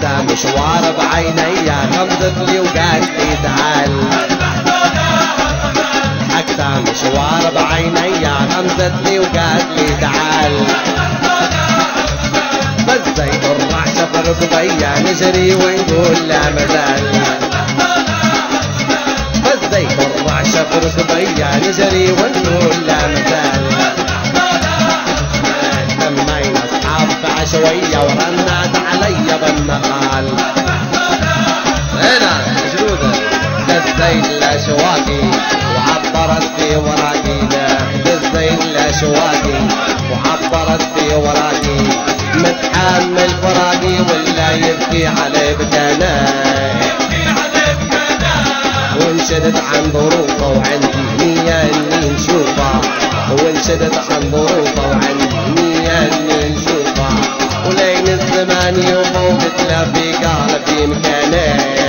أقدام مشوار بعيني غمضت لي وقالت لي تعال أقدام مشوار بعيني غمضت لي وقالت لي تعال بالزيت الرعشة بركبيا نجري ونقول لا مزال بالزيت الرعشة بركبيا نجري ونقول لا مزال لمينا أصحاب بعشوية ورنت علي بالنقال هنا جرودة دزيت الأشواقي وعبرت في وراقي دزيت الأشواقي وعبرت في وراقي متحمل فراقي ولا يبكي علي بكناي وانشدت عن ظروفه وعندي نية اني نشوفه وانشدت عن ظروفه وعندي نية اني نشوفه ولين الزمان يوم وقتله في قلبي مكاني